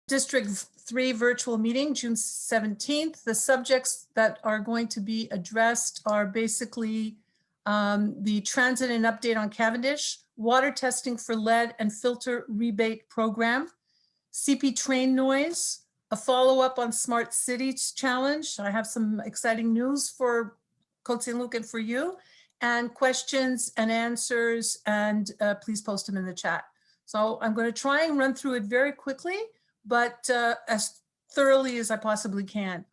District 3 virtual meeting, June 17th. The subjects that are going to be addressed are basically the transit and update on Cavendish, water testing for lead and filter rebate program, CP train noise, a follow-up on Smart Cities Challenge. I have some exciting news for Côte-Saint-Luc and for you, and questions and answers, and please post them in the chat. So I'm going to try and run through it very quickly, but as thoroughly as I possibly can.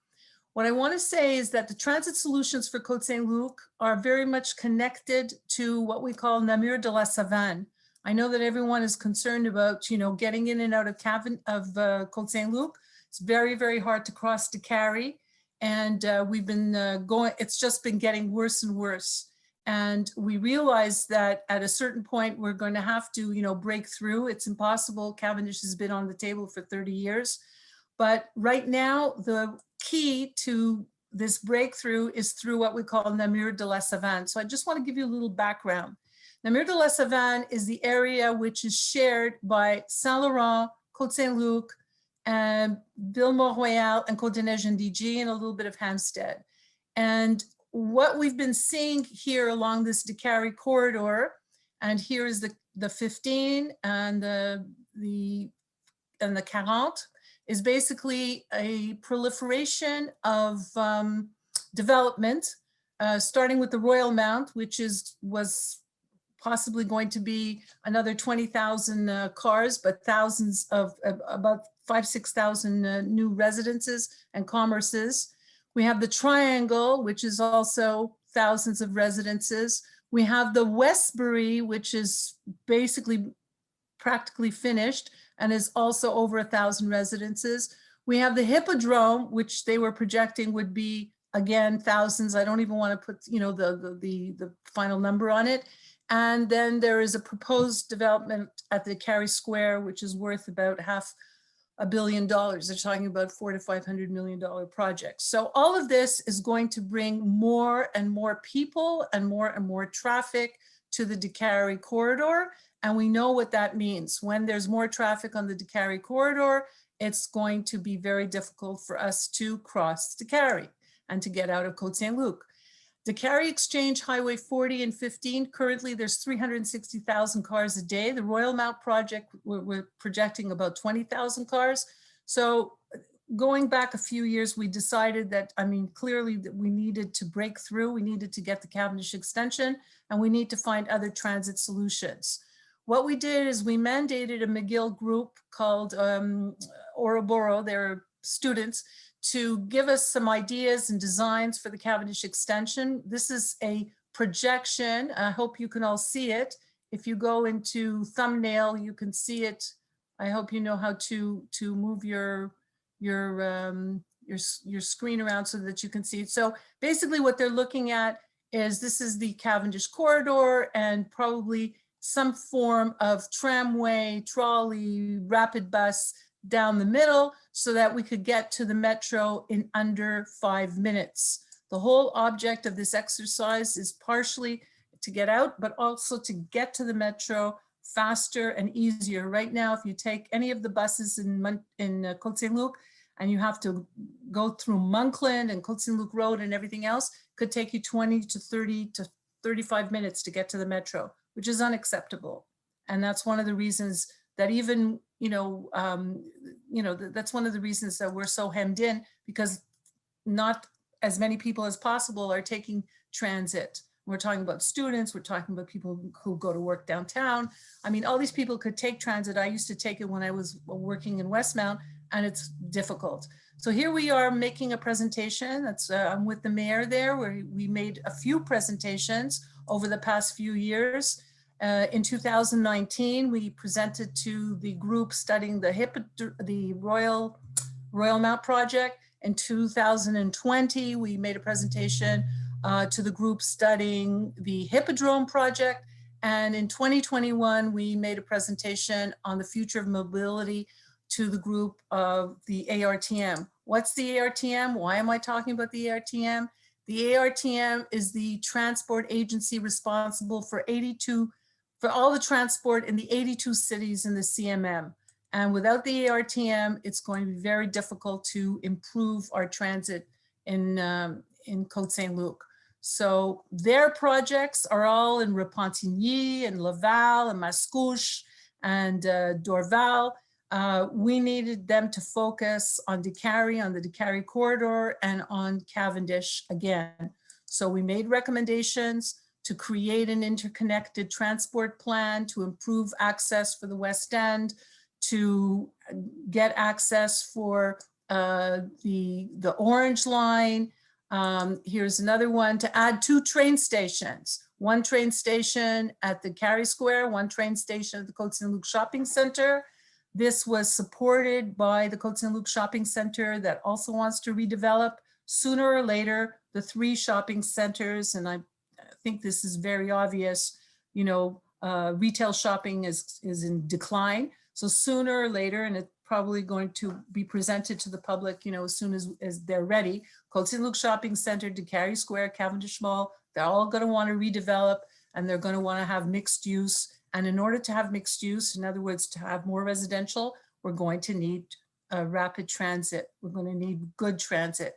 What I want to say is that the transit solutions for Côte-Saint-Luc are very much connected to what we call Namur de la Savane. I know that everyone is concerned about, you know, getting in and out of Côte-Saint-Luc. It's very, very hard to cross to Carrie, and we've been going. It's just been getting worse and worse. And we realize that at a certain point, we're going to have to, you know, break through. It's impossible. Cavendish has been on the table for 30 years. But right now, the key to this breakthrough is through what we call Namur de la Savane. So I just want to give you a little background. Namur de la Savane is the area which is shared by Saint-Laurent, Côte-Saint-Luc, and Ville-Mont-Royal, and Côte-des-Neiges and DG, and a little bit of Hampstead. And what we've been seeing here along this Décarie corridor, and here is the 15 and the 40, is basically a proliferation of development, starting with the Royal Mount, which was possibly going to be another 20,000 cars, but thousands of about 5,000–6,000 new residences and commerces. We have the Triangle, which is also thousands of residences. We have the Westbury, which is basically practically finished and is also over 1,000 residences. We have the Hippodrome, which they were projecting would be, again, thousands. I don't even want to put, you know, the final number on it. And then there is a proposed development at the Carrie Square, which is worth about $500 million. They're talking about $400 to $500 million projects. So all of this is going to bring more and more people and more traffic to the Décarie corridor. And we know what that means. When there's more traffic on the Décarie corridor, it's going to be very difficult for us to cross Décarie and to get out of Côte-Saint-Luc. Décarie Exchange Highway 40 and 15, currently there's 360,000 cars a day. The Royal Mount project, we're projecting about 20,000 cars. So going back a few years, we decided that, I mean, clearly that we needed to break through, we needed to get the Cavendish extension, and we need to find other transit solutions. What we did is we mandated a McGill group called Ouroboros, they're students, to give us some ideas and designs for the Cavendish extension. This is a projection. I hope you can all see it. If you go into thumbnail, you can see it. I hope you know how to move your screen around so that you can see it. So basically what they're looking at is this is the Cavendish corridor and probably some form of tramway, trolley, rapid bus down the middle so that we could get to the metro in under 5 minutes. The whole object of this exercise is partially to get out, but also to get to the metro faster and easier. Right now, if you take any of the buses in Côte-Saint-Luc and you have to go through Monkland and Côte-Saint-Luc Road and everything else, could take you 20 to 30 to 35 minutes to get to the metro, which is unacceptable. And that's one of the reasons that even, that's one of the reasons that we're so hemmed in, because not as many people as possible are taking transit. We're talking about students, we're talking about people who go to work downtown. I mean, all these people could take transit. I used to take it when I was working in Westmount, and it's difficult. So here we are making a presentation. That's I'm with the mayor there, where we made a few presentations over the past few years. In 2019, we presented to the group studying the Royal Mount project. In 2020, we made a presentation to the group studying the Hippodrome project. And in 2021, we made a presentation on the future of mobility to the group of the ARTM. What's the ARTM? Why am I talking about the ARTM? The ARTM is the transport agency responsible for all the transport in the 82 cities in the CMM. And without the ARTM, it's going to be very difficult to improve our transit in Côte Saint-Luc. So their projects are all in Repentigny and Laval and Mascouche and Dorval. We needed them to focus on Décarie, on the Décarie corridor, and on Cavendish again. So we made recommendations to create an interconnected transport plan to improve access for the West End, to get access for the Orange Line. Here's another one, to add 2 train stations. One train station at the Carry Square, one train station at the Côte Saint-Luc Shopping Center. This was supported by the Côte Saint-Luc Shopping Center that also wants to redevelop. Sooner or later, the 3 shopping centers, and I think this is very obvious, you know, retail shopping is in decline. So sooner or later, and it's probably going to be presented to the public, you know, as soon as they're ready, Côte Saint-Luc Shopping Center, Décarie Square, Cavendish Mall, they're all going to want to redevelop, and they're going to want to have mixed use. And in order to have mixed use, in other words, to have more residential, we're going to need rapid transit. We're going to need good transit.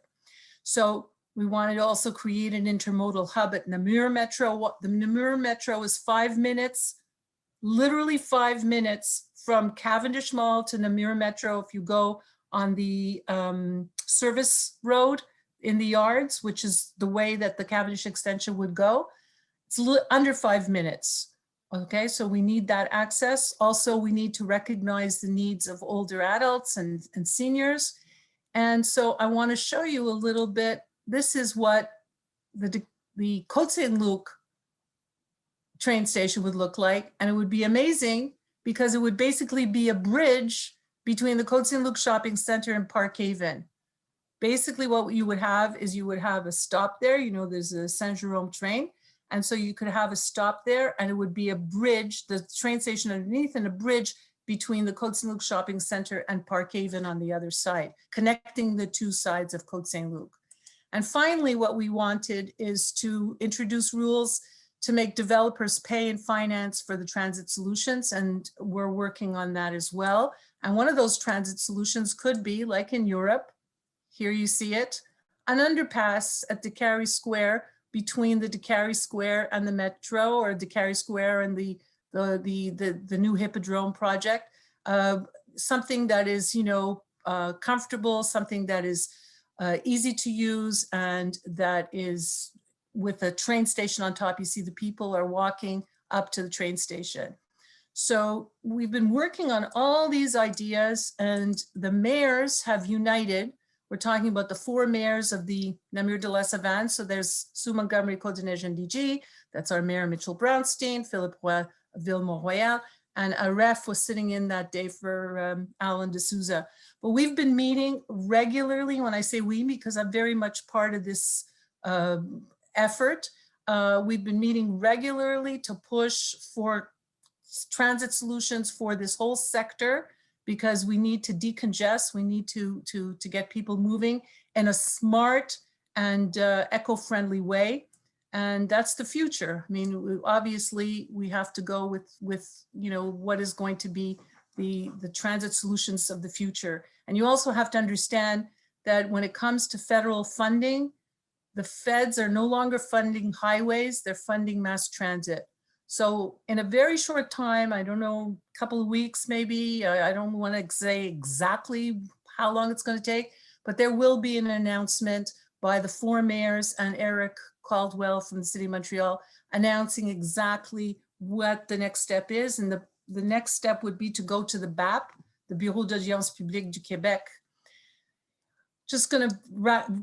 So we wanted to also create an intermodal hub at Namur Metro. The Namur Metro is 5 minutes, literally 5 minutes from Cavendish Mall to Namur Metro. If you go on the service road in the yards, which is the way that the Cavendish extension would go, it's under 5 minutes. Okay, so we need that access. Also, we need to recognize the needs of older adults and seniors. And so I want to show you a little bit. This is what the Côte Saint-Luc train station would look like. And it would be amazing because it would basically be a bridge between the Côte Saint-Luc Shopping Center and Park Haven. Basically what you would have is you would have a stop there. You know, there's a Saint-Jérôme train. And so you could have a stop there, and it would be a bridge, the train station underneath, and a bridge between the Côte Saint-Luc Shopping Center and Park Haven on the other side, connecting the 2 sides of Côte Saint-Luc. And finally, what we wanted is to introduce rules to make developers pay and finance for the transit solutions, and we're working on that as well. And one of those transit solutions could be, like in Europe, here you see it, an underpass at Décarie Square, between the Décarie Square and the Metro, or Décarie Square and the new Hippodrome project. Something that is, you know, comfortable, something that is easy to use, and that is with a train station on top. You see the people are walking up to the train station. So we've been working on all these ideas, and the mayors have united. We're talking about the 4 mayors of the Namur de la Savane. So there's Sue Montgomery, Côte-des-Neiges, and DG. That's our mayor, Mitchell Brownstein, Philippe Roy, Ville-Mont-Royal, and a ref was sitting in that day for Alan D'Souza. But we've been meeting regularly. When I say we, because I'm very much part of this effort. We've been meeting regularly to push for transit solutions for this whole sector, because we need to decongest, we need to get people moving in a smart and eco-friendly way. And that's the future. I mean, obviously we have to go with you know, what is going to be the transit solutions of the future. And you also have to understand that when it comes to federal funding, the feds are no longer funding highways, they're funding mass transit. So in a very short time, I don't know, a couple of weeks maybe, I don't want to say exactly how long it's going to take, but there will be an announcement by the 4 mayors and Eric Caldwell from the City of Montreal announcing exactly what the next step is. And the next step would be to go to the BAP, the Bureau d'Audience Publique du Québec. Just going to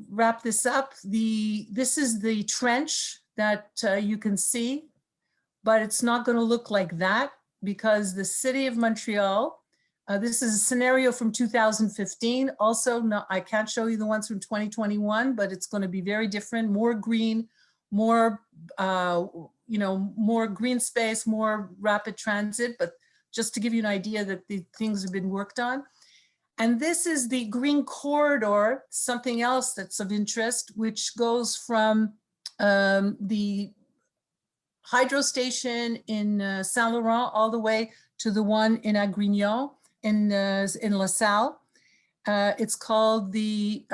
wrap this up. This is the trench that you can see, but it's not going to look like that, because the City of Montreal, this is a scenario from 2015. Also, I can't show you the ones from 2021, but it's going to be very different, more green, more, you know, more green space, more rapid transit. But just to give you an idea that the things have been worked on. And this is the green corridor, something else that's of interest, which goes from the hydro station in Saint-Laurent all the way to the one in Agrignon. in LaSalle. It's called the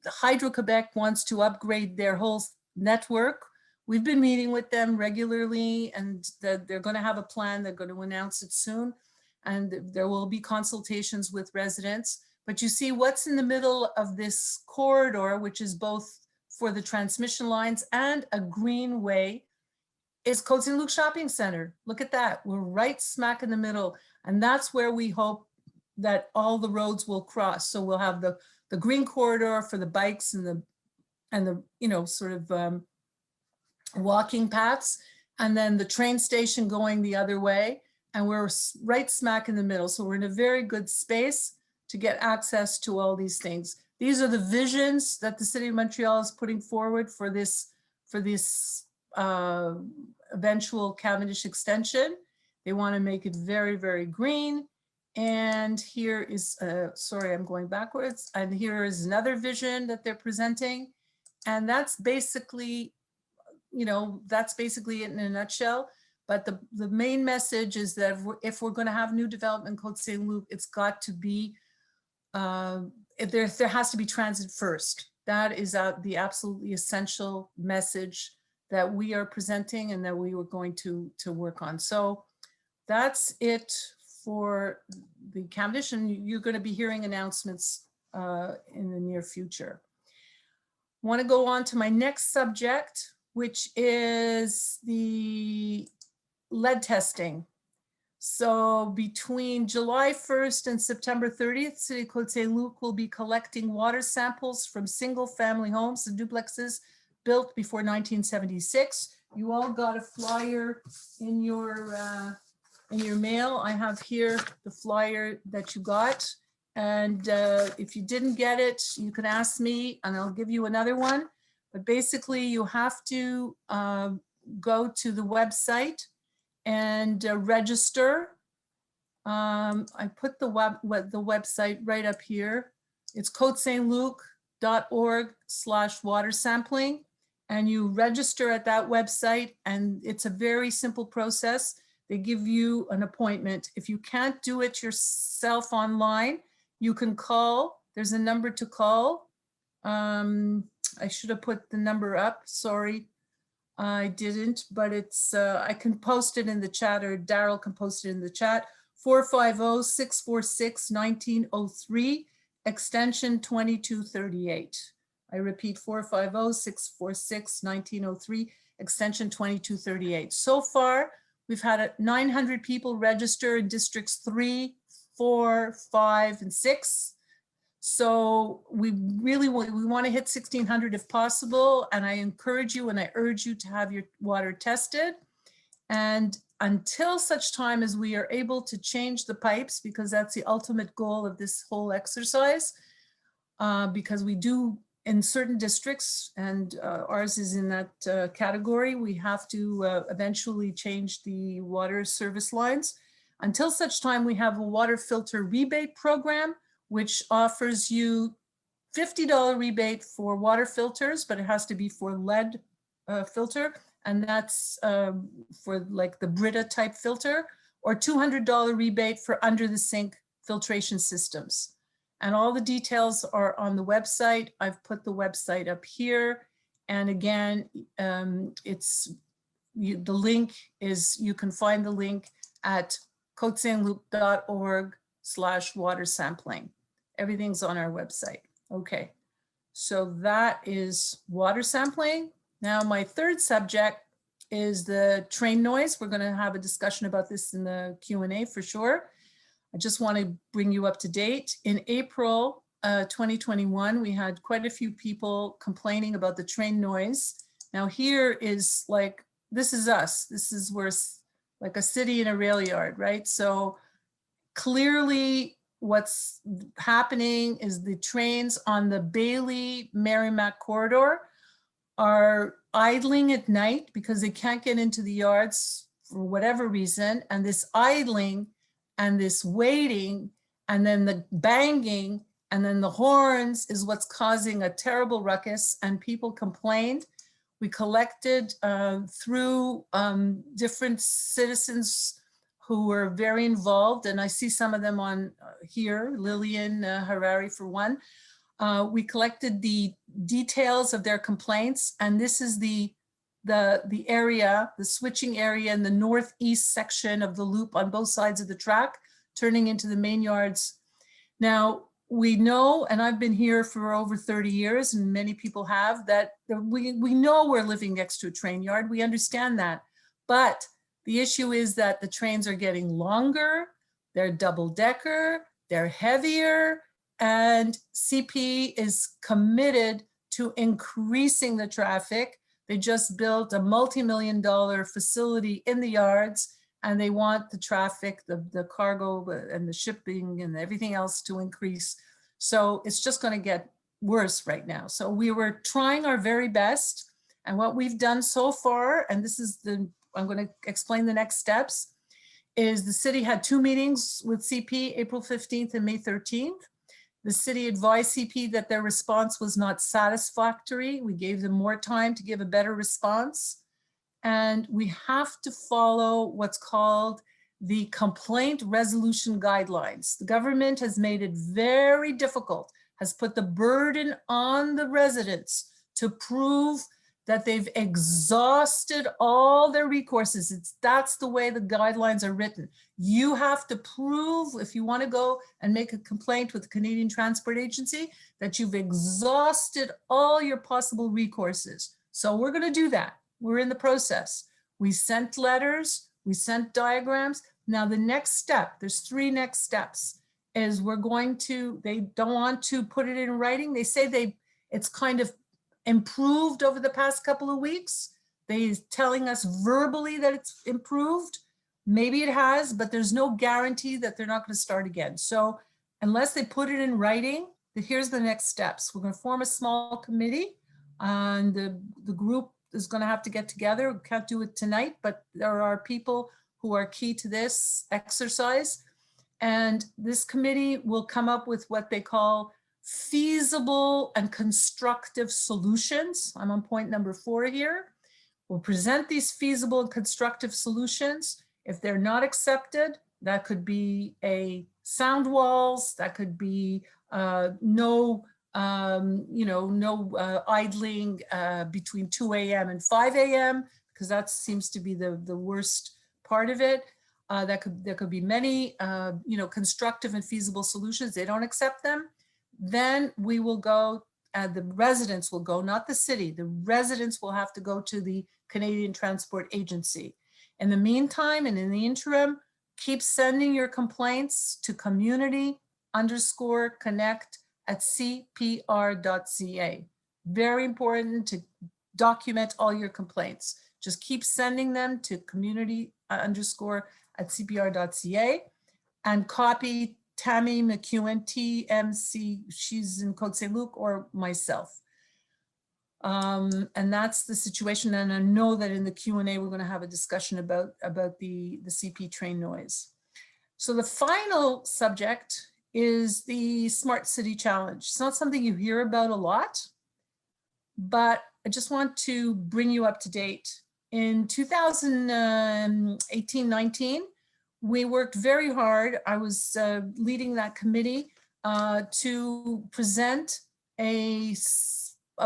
Hydro-Quebec wants to upgrade their whole network. We've been meeting with them regularly, and they're going to have a plan. They're going to announce it soon, and there will be consultations with residents. But you see what's in the middle of this corridor, which is both for the transmission lines and a greenway, is Côte-Saint-Luc Shopping Center. Look at that. We're right smack in the middle. And that's where we hope that all the roads will cross. So we'll have the green corridor for the bikes and the you know, sort of walking paths, and then the train station going the other way. And we're right smack in the middle. So we're in a very good space to get access to all these things. These are the visions that the City of Montreal is putting forward for this eventual Cavendish extension. They want to make it very, very green. And here is, sorry, I'm going backwards. And here is another vision that they're presenting. And that's basically, you know, that's basically it in a nutshell. But the main message is that if we're going to have new development in Côte-Saint-Luc, it's got to be, there has to be transit first. That is the absolutely essential message that we are presenting and that we were going to work on. So that's it for the Cavendish, and you're going to be hearing announcements in the near future. I want to go on to my next subject, which is the lead testing. So between July 1st and September 30th, City of Côte-Saint-Luc will be collecting water samples from single family homes and duplexes built before 1976. You all got a flyer in your mail. I have here the flyer that you got. And if you didn't get it, you can ask me and I'll give you another one. But basically you have to go to the website and register. I put the website right up here. It's cotesaintluc.org/water sampling. And you register at that website, and it's a very simple process. They give you an appointment. If you can't do it yourself online, you can call. There's a number to call. I should have put the number up. Sorry, I didn't, but it's, I can post it in the chat, or Daryl can post it in the chat. 450-646-1903, extension 2238. I repeat, 450-646-1903, extension 2238. So far, we've had 900 people register in districts 3, 4, 5, and 6. So we really want to hit 1,600 if possible. And I encourage you and I urge you to have your water tested. And until such time as we are able to change the pipes, because that's the ultimate goal of this whole exercise, because we do in certain districts, and ours is in that category, we have to eventually change the water service lines. Until such time, we have a water filter rebate program, which offers you $50 rebate for water filters, but it has to be for lead filter. And that's for like the Brita type filter, or $200 rebate for under the sink filtration systems. And all the details are on the website. I've put the website up here. And again, the link is, you can find the link at cotesaintluc.org/water sampling. Everything's on our website. Okay, so that is water sampling. Now my third subject is the train noise. We're going to have a discussion about this in the Q&A for sure. I just want to bring you up to date. In April 2021, we had quite a few people complaining about the train noise. Now here is like, this is us. This is where like a city in a rail yard, right? So clearly what's happening is the trains on the Bailey-Merrimack corridor are idling at night because they can't get into the yards for whatever reason. And this idling and this waiting and then the banging and then the horns is what's causing a terrible ruckus, and people complained. We collected through different citizens who were very involved, and I see some of them on here, Lillian Harari for one. We collected the details of their complaints, and this is the area, the switching area in the northeast section of the loop on both sides of the track, turning into the main yards. Now, we know, and I've been here for over 30 years, and many people have, that we know we're living next to a train yard. We understand that. But the issue is that the trains are getting longer, they're double-decker, they're heavier, and CP is committed to increasing the traffic. They just built a multi-million-dollar facility in the yards, and they want the traffic, the cargo and the shipping and everything else to increase. So it's just going to get worse right now. So we were trying our very best. And what we've done so far, and this is I'm going to explain the next steps, is the city had 2 meetings with CP, April 15th and May 13th. The city advised CP that their response was not satisfactory. We gave them more time to give a better response. And we have to follow what's called the complaint resolution guidelines. The government has made it very difficult, has put the burden on the residents to prove that they've exhausted all their recourses. That's the way the guidelines are written. You have to prove, if you want to go and make a complaint with the Canadian Transport Agency, that you've exhausted all your possible recourses. So we're going to do that. We're in the process. We sent letters, we sent diagrams. Now the next step, there's 3 next steps, is we're going to, they don't want to put it in writing. They say it's kind of improved over the past couple of weeks. They're telling us verbally that it's improved. Maybe it has, but there's no guarantee that they're not going to start again. So unless they put it in writing, here's the next steps. We're going to form a small committee, and the group is going to have to get together. We can't do it tonight, but there are people who are key to this exercise. And this committee will come up with what they call feasible and constructive solutions. I'm on point number 4 here. We'll present these feasible and constructive solutions. If they're not accepted, that could be sound walls, that could be no idling between 2 a.m. and 5 a.m., because that seems to be the worst part of it. There could be many constructive and feasible solutions. They don't accept them. Then we will go, the residents will go, not the city. The residents will have to go to the Canadian Transport Agency. In the meantime, and in the interim, keep sending your complaints to community_connect@cpr.ca. Very important to document all your complaints. Just keep sending them to community_@cpr.ca and copy Tammy McEwen, TMC, she's in Côte Saint-Luc, or myself. And that's the situation. And I know that in the Q&A, we're going to have a discussion about the CP train noise. So the final subject is the Smart City Challenge. It's not something you hear about a lot, but I just want to bring you up to date. In 2018-19, we worked very hard. I was leading that committee to present a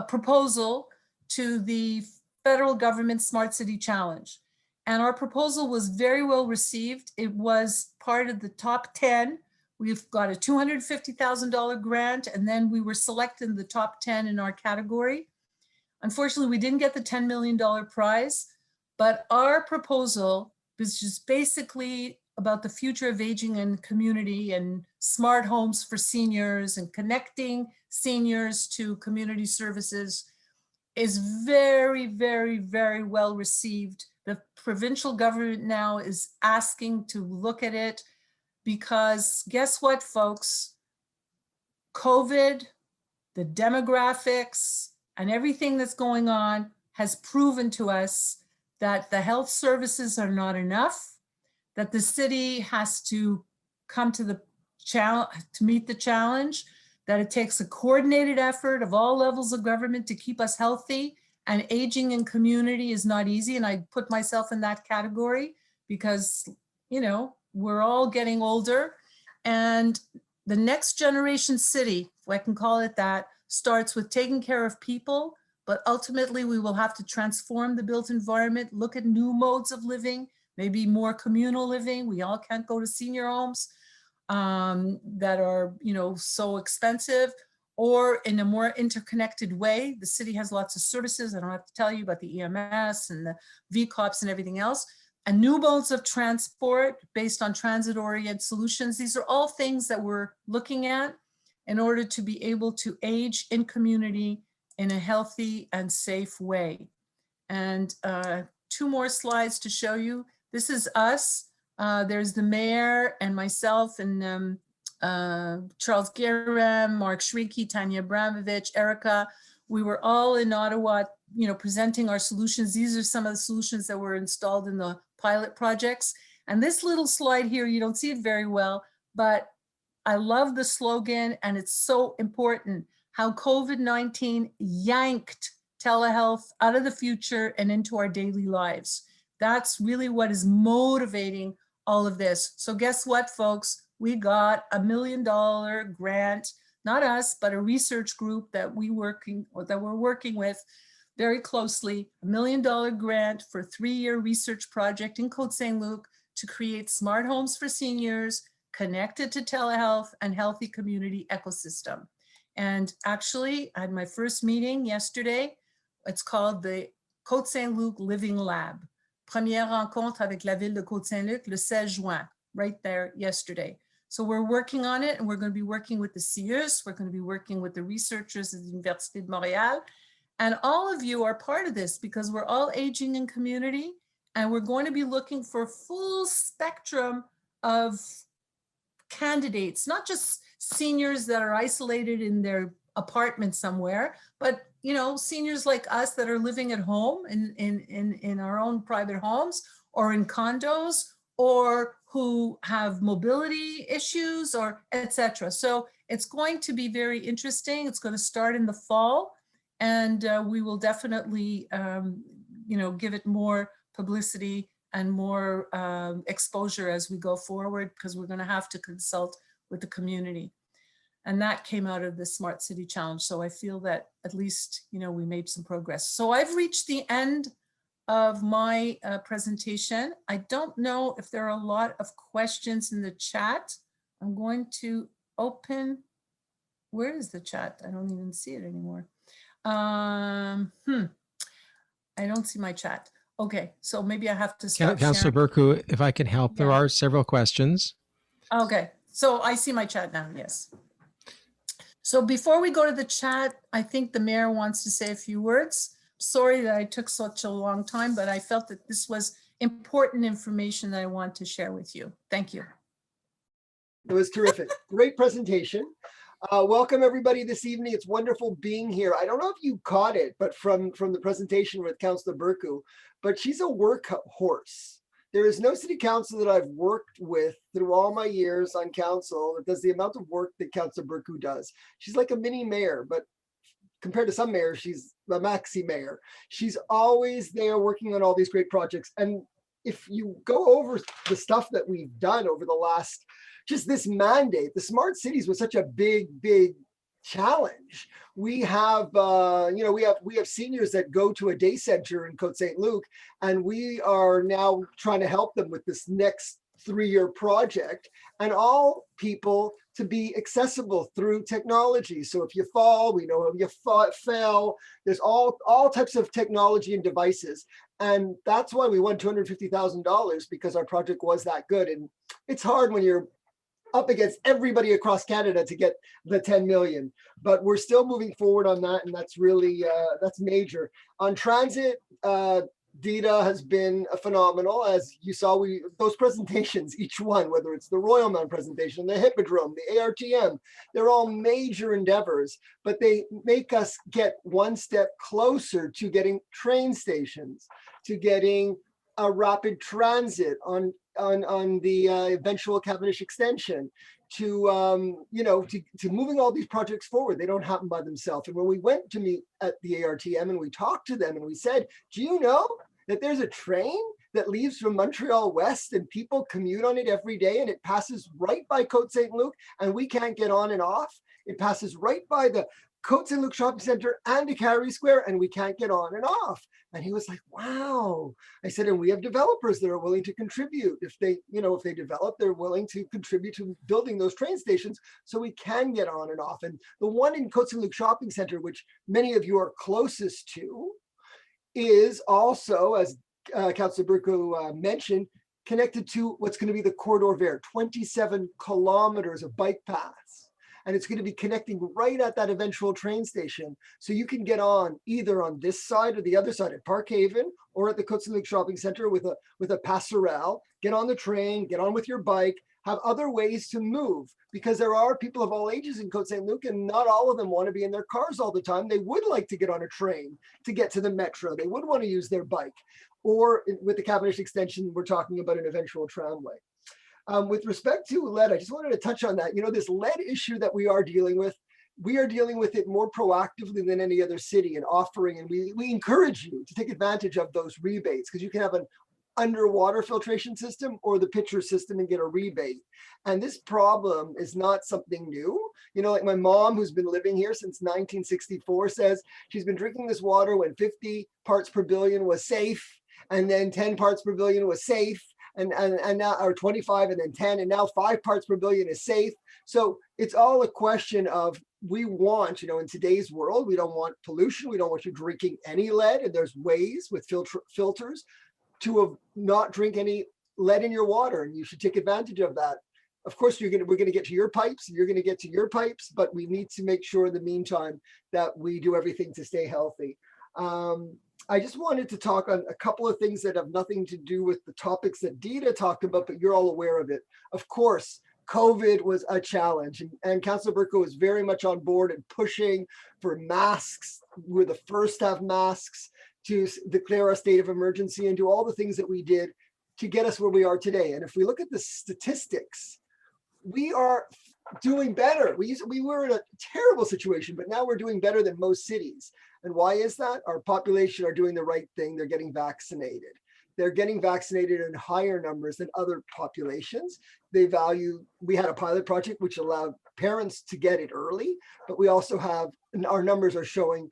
proposal to the federal government Smart City Challenge. And our proposal was very well received. It was part of the top 10. We've got a $250,000 grant, and then we were selected in the top 10 in our category. Unfortunately, we didn't get the $10 million prize, but our proposal was just basically about the future of aging and community and smart homes for seniors and connecting seniors to community services is very, very, very well received. The provincial government now is asking to look at it because guess what, folks? COVID, the demographics, and everything that's going on has proven to us that the health services are not enough, that the city has to come to the challenge, to meet the challenge, that it takes a coordinated effort of all levels of government to keep us healthy, and aging in community is not easy. And I put myself in that category because you know, we're all getting older, and the next generation city, if I can call it that, starts with taking care of people, but ultimately we will have to transform the built environment, look at new modes of living, maybe more communal living. We all can't go to senior homes that are, you know, so expensive, or in a more interconnected way. The city has lots of services. I don't have to tell you about the EMS and the VCOPs and everything else. And new modes of transport based on transit-oriented solutions. These are all things that we're looking at in order to be able to age in community in a healthy and safe way. And 2 more slides to show you. This is us. There's the mayor and myself and Charles Guérin, Mark Shrinky, Tanya Abramovich, Erica. We were all in Ottawa, you know, presenting our solutions. These are some of the solutions that were installed in the pilot projects. And this little slide here, you don't see it very well, but I love the slogan, and it's so important how COVID-19 yanked telehealth out of the future and into our daily lives. That's really what is motivating all of this. So guess what, folks? We got a $1 million grant, not us, but a research group that we're working with very closely, $1 million grant for a 3-year research project in Côte-Saint-Luc to create smart homes for seniors, connected to telehealth and healthy community ecosystem. And actually, I had my first meeting yesterday. It's called the Côte-Saint-Luc Living Lab. Première rencontre avec la ville de Côte-Saint-Luc le 16 juin, right there yesterday. So we're working on it, and we're going to be working with the CIUS. We're going to be working with the researchers at the Université de Montréal. And all of you are part of this because we're all aging in community, and we're going to be looking for a full spectrum of candidates, not just seniors that are isolated in their apartment somewhere, but you know, seniors like us that are living at home in our own private homes or in condos, or who have mobility issues, or etc. So it's going to be very interesting. It's going to start in the fall, and we will definitely, you know, give it more publicity and more exposure as we go forward, because we're going to have to consult with the community. And that came out of the Smart City Challenge. So I feel that at least, you know, we made some progress. So I've reached the end of my presentation. I don't know if there are a lot of questions in the chat. I'm going to open, where is the chat? I don't even see it anymore. I don't see my chat. Okay, so maybe I have to stop Councillor sharing. Burku, if I can help, there are several questions. Okay, so I see my chat now, yes. So before we go to the chat, I think the mayor wants to say a few words. Sorry that I took such a long time, but I felt that this was important information that I want to share with you. Thank you. It was terrific. Great presentation. Welcome everybody this evening. It's wonderful being here. I don't know if you caught it, but from the presentation with Councillor Burku, but she's a workhorse. There is no city council that I've worked with through all my years on council that does the amount of work that Councillor Burku does. She's like a mini mayor, but compared to some mayors, she's a maxi mayor. She's always there working on all these great projects. And if you go over the stuff that we've done over the last, just this mandate, the smart cities was such a big challenge. We have, you know, we have seniors that go to a day center in Côte-Saint-Luc, and we are now trying to help them with this next 3-year project, and all people to be accessible through technology. So if you fall, we know if you fell, there's all types of technology and devices. And that's why we won $250,000, because our project was that good. And it's hard when you're up against everybody across Canada to get the 10 million, but we're still moving forward on that. And that's really, that's major. On transit, Dita has been phenomenal. As you saw, those presentations, each one, whether it's the Royal Mount presentation, the Hippodrome, the ARTM, they're all major endeavors, but they make us get one step closer to getting train stations, to getting a rapid transit on the eventual Cavendish extension, to you know, to moving all these projects forward. They don't happen by themselves. And when we went to meet at the ARTM and we talked to them and we said, do you know that there's a train that leaves from Montreal West, and people commute on it every day, and it passes right by Côte Saint-Luc, and we can't get on and off. It passes right by the Côte Saint-Luc shopping center and Carey Square, and we can't get on and off. And he was like, wow. I said, and we have developers that are willing to contribute. If they, if they develop, they're willing to contribute to building those train stations so we can get on and off. And the one in Côte Saint-Luc shopping center, which many of you are closest to, is also, as Councillor Burko mentioned, connected to what's going to be the Corridor Vert, 27 kilometers of bike paths. And it's going to be connecting right at that eventual train station. So you can get on either on this side or the other side at Parkhaven or at the Côte Saint-Luc shopping center with a passerelle, get on the train, get on with your bike, have other ways to move, because there are people of all ages in Côte Saint-Luc, and not all of them want to be in their cars all the time. They would like to get on a train to get to the metro. They would want to use their bike. Or with the Cavendish extension, we're talking about an eventual tramway. With respect to lead, I just wanted to touch on that. This lead issue that we are dealing with it more proactively than any other city and offering, and we encourage you to take advantage of those rebates, because you can have an underwater filtration system or the pitcher system and get a rebate. And this problem is not something new. Like my mom, who's been living here since 1964, says she's been drinking this water when 50 parts per billion was safe, and then 10 parts per billion was safe, and now, or 25 and then 10, and now 5 parts per billion is safe. So it's all a question of, we want, in today's world, we don't want pollution. We don't want you drinking any lead. And there's ways with filters to not drink any lead in your water. And you should take advantage of that. Of course, we're going to get to your pipes. You're going to get to your pipes, but we need to make sure in the meantime that we do everything to stay healthy. I just wanted to talk on a couple of things that have nothing to do with the topics that Dita talked about, but you're all aware of it. Of course, COVID was a challenge, and Councillor Burko was very much on board and pushing for masks. We're the first to have masks, to declare a state of emergency, and do all the things that we did to get us where we are today. And if we look at the statistics, we are doing better. We were in a terrible situation, but now we're doing better than most cities. And why is that? Our population are doing the right thing. They're getting vaccinated. They're getting vaccinated in higher numbers than other populations. We had a pilot project which allowed parents to get it early, but we also have, and our numbers are showing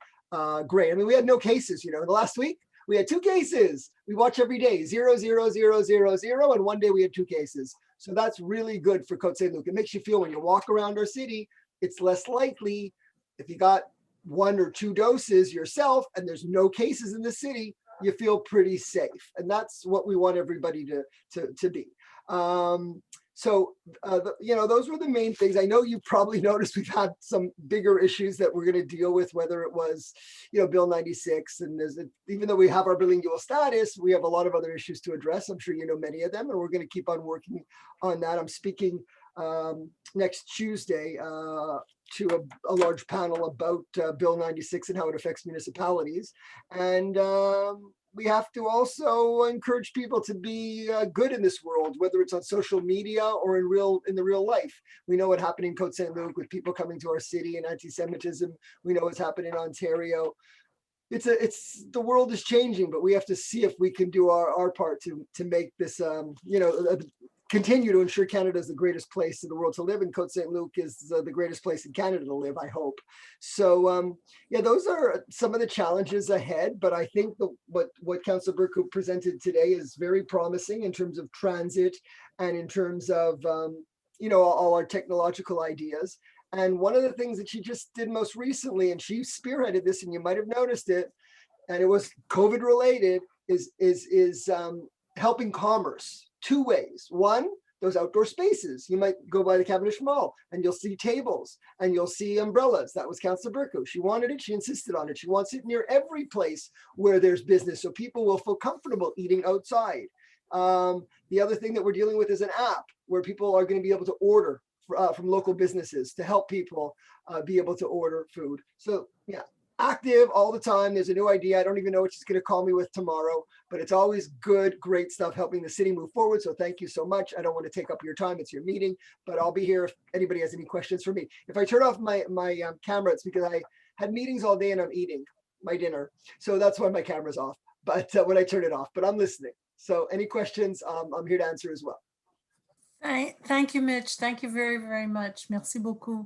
great. I mean, we had no cases, in the last week, we had 2 cases. We watch every day, 0, 0, 0, 0, 0, and one day we had 2 cases. So that's really good for Côte Saint-Luc. It makes you feel when you walk around our city, it's less likely, if you got 1 or 2 doses yourself and there's no cases in the city, you feel pretty safe. And that's what we want everybody to be. Those were the main things. I know you probably noticed we've had some bigger issues that we're going to deal with, whether it was, Bill 96, and even though we have our bilingual status, we have a lot of other issues to address. I'm sure you know many of them, and we're going to keep on working on that. I'm speaking next Tuesday to a large panel about Bill 96 and how it affects municipalities. And we have to also encourage people to be good in this world, whether it's on social media or in the real life. We know what happened in Côte Saint-Luc with people coming to our city and anti-Semitism. We know what's happened in Ontario. The world is changing, but we have to see if we can do our part to make this, continue to ensure Canada is the greatest place in the world to live, and Côte Saint-Luc is the greatest place in Canada to live, I hope. So those are some of the challenges ahead, but I think what Councillor Burko presented today is very promising in terms of transit and in terms of, all our technological ideas. And one of the things that she just did most recently, and she spearheaded this, and you might have noticed it, and it was COVID related, is helping commerce. 2 ways. One, those outdoor spaces. You might go by the Cavendish Mall and you'll see tables and you'll see umbrellas. That was Councillor Burko. She wanted it. She insisted on it. She wants it near every place where there's business, so people will feel comfortable eating outside. The other thing that we're dealing with is an app where people are going to be able to order from local businesses to help people be able to order food. So yeah, active all the time. There's a new idea. I don't even know what she's going to call me with tomorrow, but it's always good, great stuff helping the city move forward. So thank you so much. I don't want to take up your time. It's your meeting, but I'll be here if anybody has any questions for me. If I turn off my camera, it's because I had meetings all day and I'm eating my dinner. So that's why my camera's off, but when I turn it off, but I'm listening. So any questions, I'm here to answer as well. Thank you, Mitch. Thank you very, very much. Merci beaucoup.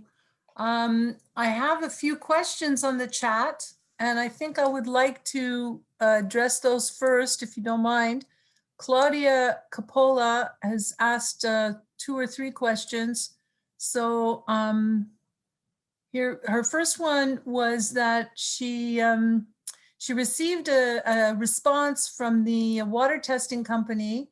I have a few questions on the chat, and I think I would like to address those first, if you don't mind. Claudia Capola has asked 2 or 3 questions. So here, her first one was that she received a response from the water testing company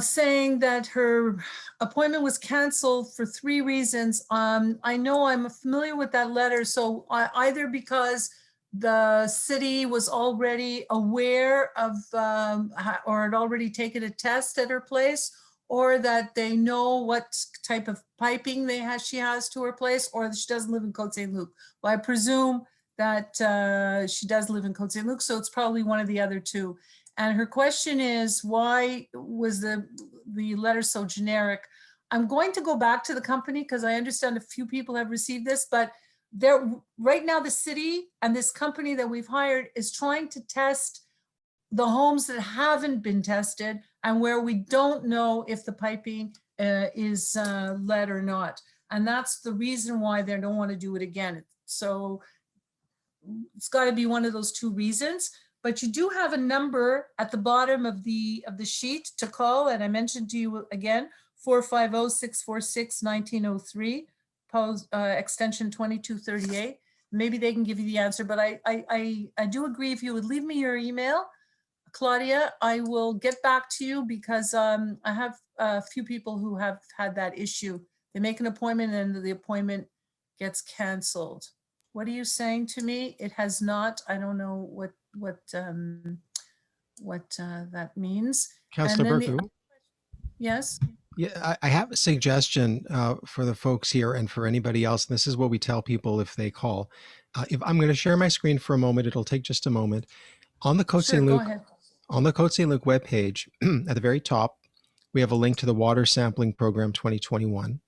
saying that her appointment was canceled for 3 reasons. I know I'm familiar with that letter. So either because the city was already aware of or had already taken a test at her place, or that they know what type of piping she has to her place, or that she doesn't live in Côte Saint-Luc. Well, I presume that she does live in Côte Saint-Luc, so it's probably one of the other 2. And her question is, why was the letter so generic? I'm going to go back to the company because I understand a few people have received this, but right now the city and this company that we've hired is trying to test the homes that haven't been tested and where we don't know if the piping is lead or not. And that's the reason why they don't want to do it again. So it's got to be one of those 2 reasons. But you do have a number at the bottom of the sheet to call, and I mentioned to you again, 450-646-1903, extension 2238. Maybe they can give you the answer, but I do agree, if you would leave me your email, Claudia, I will get back to you, because I have a few people who have had that issue. They make an appointment and the appointment gets canceled. What are you saying to me? It has not. I don't know what that means. Councillor Burku. Yes. Yeah, I have a suggestion for the folks here and for anybody else. And this is what we tell people if they call. If I'm going to share my screen for a moment, it'll take just a moment. On the Côte Saint-Luc, on the Côte Saint-Luc webpage, at the very top, we have a link to the Water Sampling Program 2021.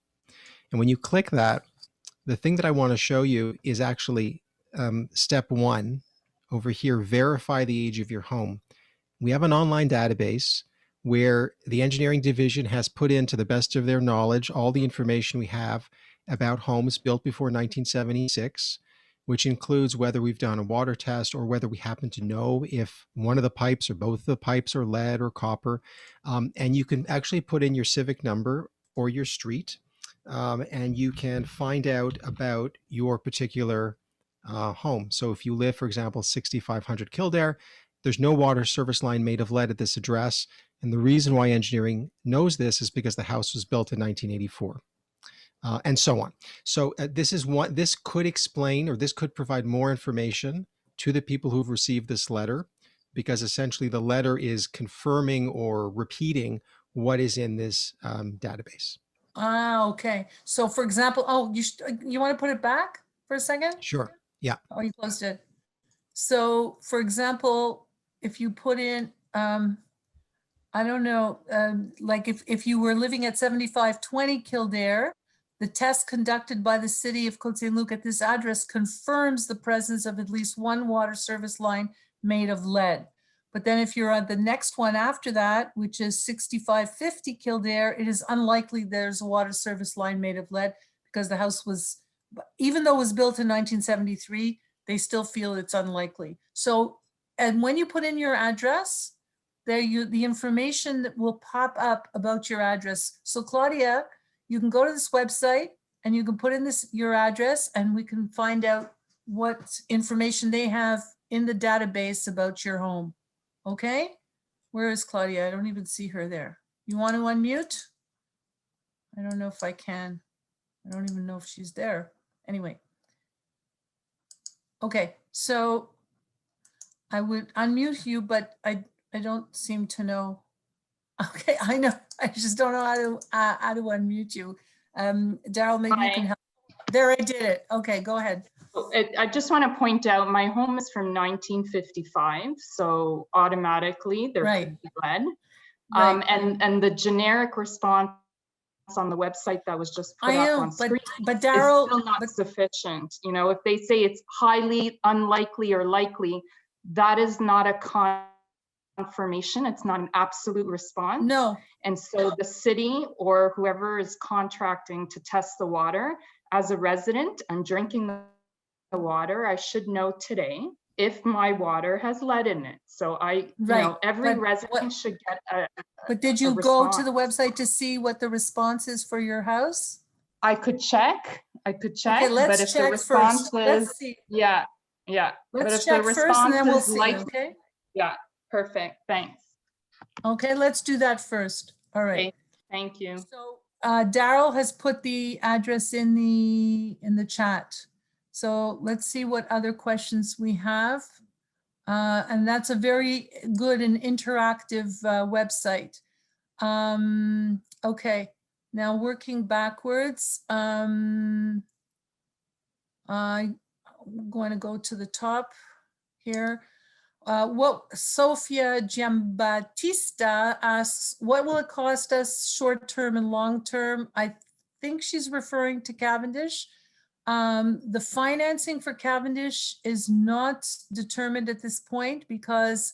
And when you click that, the thing that I want to show you is actually step 1 over here, verify the age of your home. We have an online database where the engineering division has put in, to the best of their knowledge, all the information we have about homes built before 1976, which includes whether we've done a water test or whether we happen to know if one of the pipes or both of the pipes are lead or copper. And you can actually put in your civic number or your street, and you can find out about your particular home. So if you live, for example, 6500 Kildare, there's no water service line made of lead at this address. And the reason why engineering knows this is because the house was built in 1984, and so on. So this could explain, or this could provide more information to the people who've received this letter, because essentially the letter is confirming or repeating what is in this database. Okay. So for example, you want to put it back for a second? Sure. Yeah. Oh, you closed it. So for example, if you put in, I don't know, like if you were living at 7520 Kildare, the test conducted by the city of Côte Saint-Luc at this address confirms the presence of at least one water service line made of lead. But then if you're on the next one after that, which is 6550 Kildare, it is unlikely there's a water service line made of lead, because the house was, even though it was built in 1973, they still feel it's unlikely. So, and when you put in your address, the information that will pop up about your address. So Claudia, you can go to this website and you can put in your address, and we can find out what information they have in the database about your home. Okay? Where is Claudia? I don't even see her there. You want to unmute? I don't know if I can. I don't even know if she's there. Anyway. Okay, so I would unmute you, but I don't seem to know. Okay, I know. I just don't know how to unmute you. Daryl, maybe you can help. There, I did it. Okay, go ahead. I just want to point out my home is from 1955, so automatically there could be lead. And the generic response on the website that was just put up on screen but Daryl, is still not sufficient. You know, if they say it's highly unlikely or likely, that is not a confirmation. It's not an absolute response. No. And so the city or whoever is contracting to test the water, as a resident, I'm drinking the water. I should know today if my water has lead in it. So you know, every resident should get a But did you go to the website to see what the response is for your house? I could check. Okay, let's but if check the response first. Is, let's see. Yeah. But Let's if check the first and then we'll response is see, okay? Yeah, perfect. Thanks. Okay, let's do that first. All right. Okay, thank you. So Daryl has put the address in the chat. So let's see what other questions we have. And that's a very good and interactive website. Okay, now working backwards. I'm going to go to the top here. What Sofia Giambattista asks, what will it cost us short-term and long-term? I think she's referring to Cavendish. The financing for Cavendish is not determined at this point because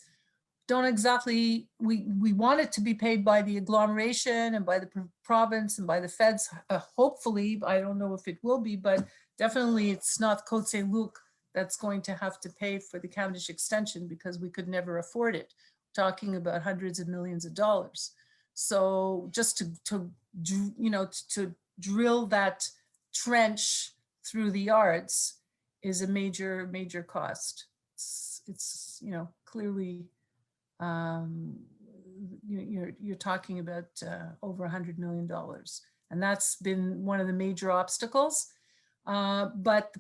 we want it to be paid by the agglomeration and by the province and by the feds. Hopefully, I don't know if it will be, but definitely it's not Côte Saint-Luc that's going to have to pay for the Cavendish extension because we could never afford it. Talking about hundreds of millions of dollars. So just to drill that trench through the yards is a major cost. It's clearly you're talking about over $100 million, and that's been one of the major obstacles. But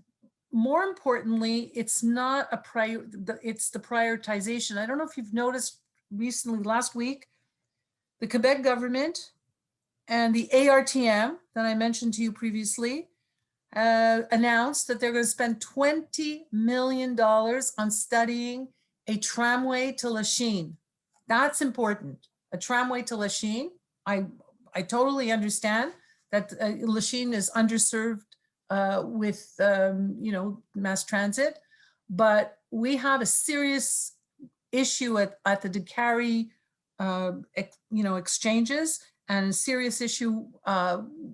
more importantly, it's not it's the prioritization. I don't know if you've noticed recently, last week, the Quebec government and the ARTM that I mentioned to you previously announced that they're going to spend $20 million on studying a tramway to Lachine. That's important. A tramway to Lachine. I totally understand that Lachine is underserved with mass transit, but we have a serious issue at the Décarie exchanges, and a serious issue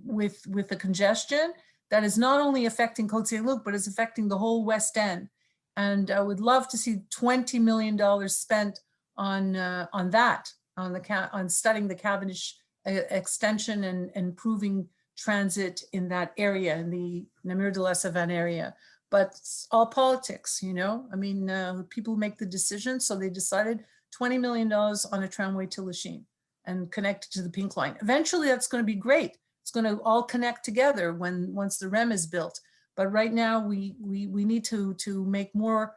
with the congestion that is not only affecting Côte Saint-Luc, but is affecting the whole West End. And I would love to see $20 million spent on that, on studying the Cavendish extension and improving transit in that area, in the Namur de la Savane area. But it's all politics, I mean, people make the decision. So they decided $20 million on a tramway to Lachine and connected to the Pink Line. Eventually that's going to be great. It's going to all connect together once the REM is built. But right now we need to make more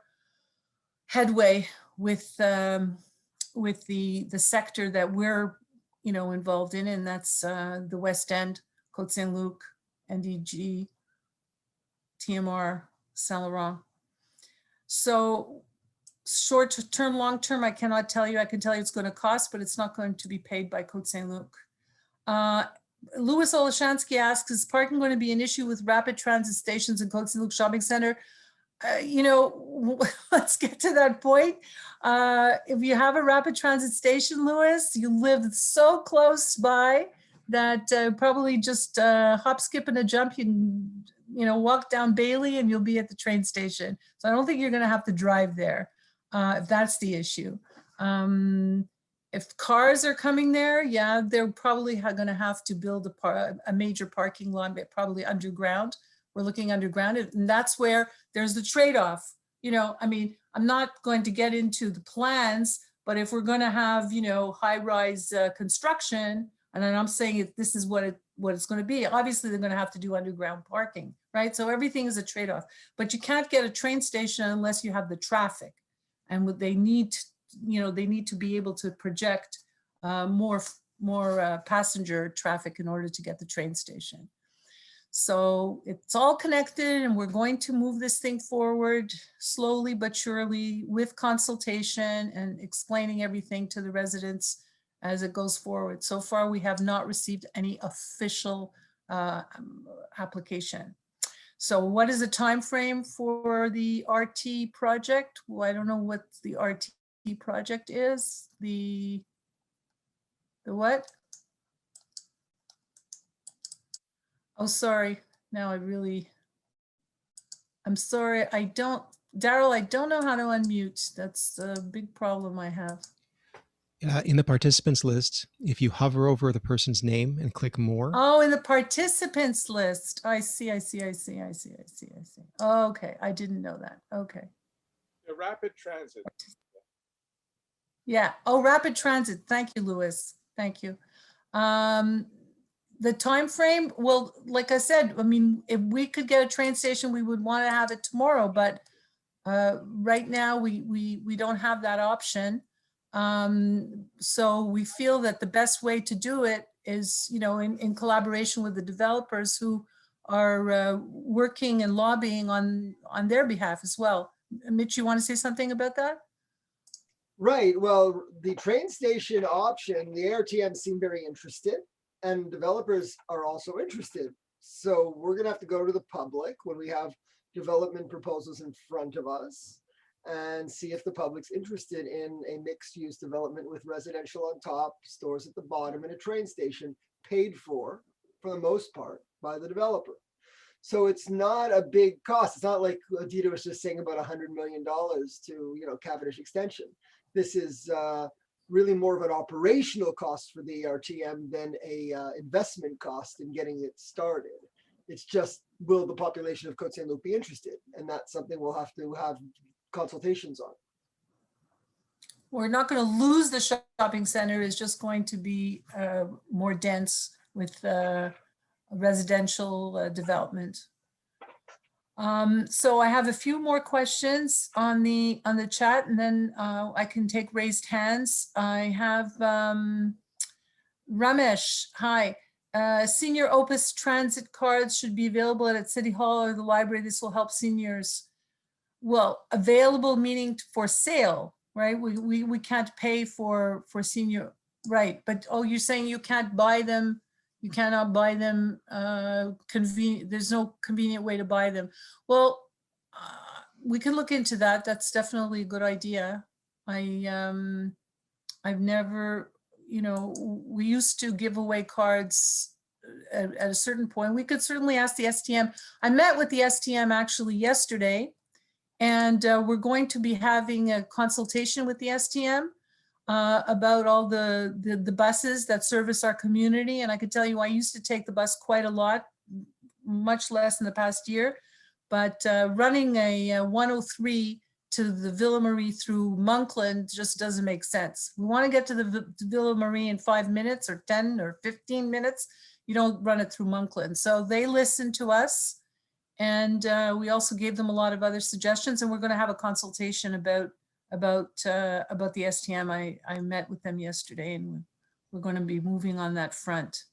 headway with the sector that we're involved in, and that's the West End, Côte Saint-Luc, NDG, TMR, Saint Laurent. So short term, long term, I cannot tell you. I can tell you it's going to cost, but it's not going to be paid by Côte Saint-Luc. Louis Olashansky asks, is parking going to be an issue with rapid transit stations in Côte Saint-Luc Shopping Center? Let's get to that point. If you have a rapid transit station, Louis, you live so close by that probably just hop, skip, and a jump. You can, walk down Bailey and you'll be at the train station. So I don't think you're going to have to drive there if that's the issue. If cars are coming there, yeah, they're probably going to have to build a major parking lot, but probably underground. We're looking underground, and that's where there's the trade-off. I mean, I'm not going to get into the plans, but if we're going to have, high-rise construction, and then I'm saying this is what it's going to be, obviously they're going to have to do underground parking, right? So everything is a trade-off, but you can't get a train station unless you have the traffic, and what they need, they need to be able to project more passenger traffic in order to get the train station. So it's all connected, and we're going to move this thing forward slowly but surely with consultation and explaining everything to the residents as it goes forward. So far, we have not received any official application. So what is the time frame for the RT project? Well, I don't know what the RT project is? The what? Oh, sorry. Now I'm sorry. Daryl, I don't know how to unmute. That's a big problem I have. In the participants list, if you hover over the person's name and click more. Oh, in the participants list. I see. Okay, I didn't know that. Okay. The rapid transit. Yeah. Oh, rapid transit. Thank you, Louis. Thank you. The time frame, well, like I said, I mean, if we could get a train station, we would want to have it tomorrow, but right now we don't have that option. So we feel that the best way to do it is, you know, in collaboration with the developers who are working and lobbying on their behalf as well. Mitch, you want to say something about that? Right. Well, the train station option, the ARTM seem very interested, and developers are also interested. So we're going to have to go to the public when we have development proposals in front of us and see if the public's interested in a mixed use development with residential on top, stores at the bottom, and a train station paid for the most part, by the developer. So it's not a big cost. It's not like Adita was just saying about $100 million to, you know, Cavendish extension. This is really more of an operational cost for the RTM than a investment cost in getting it started. It's just, will the population of Côte Saint-Luc be interested? And that's something we'll have to have consultations on. We're not going to lose the shopping center. It's just going to be more dense with residential development. So I have a few more questions on the chat, and then I can take raised hands. I have Ramesh. Hi. Senior Opus transit cards should be available at City Hall or the library. This will help seniors. Well, available meaning for sale, right? We can't pay for senior, right? But oh, you're saying you can't buy them. You cannot buy them convenient. There's no convenient way to buy them. Well, we can look into that. That's definitely a good idea. I've never, you know, we used to give away cards at a certain point. We could certainly ask the STM. I met with the STM actually yesterday, and we're going to be having a consultation with the STM about all the buses that service our community. And I could tell you, I used to take the bus quite a lot, much less in the past year, but running a 103 to the Villa Marie through Monkland just doesn't make sense. We want to get to the Villa Marie in 5 minutes or 10 or 15 minutes. You don't run it through Monkland. So they listened to us, and we also gave them a lot of other suggestions, and we're going to have a consultation about the STM. I met with them yesterday, and we're going to be moving on that front.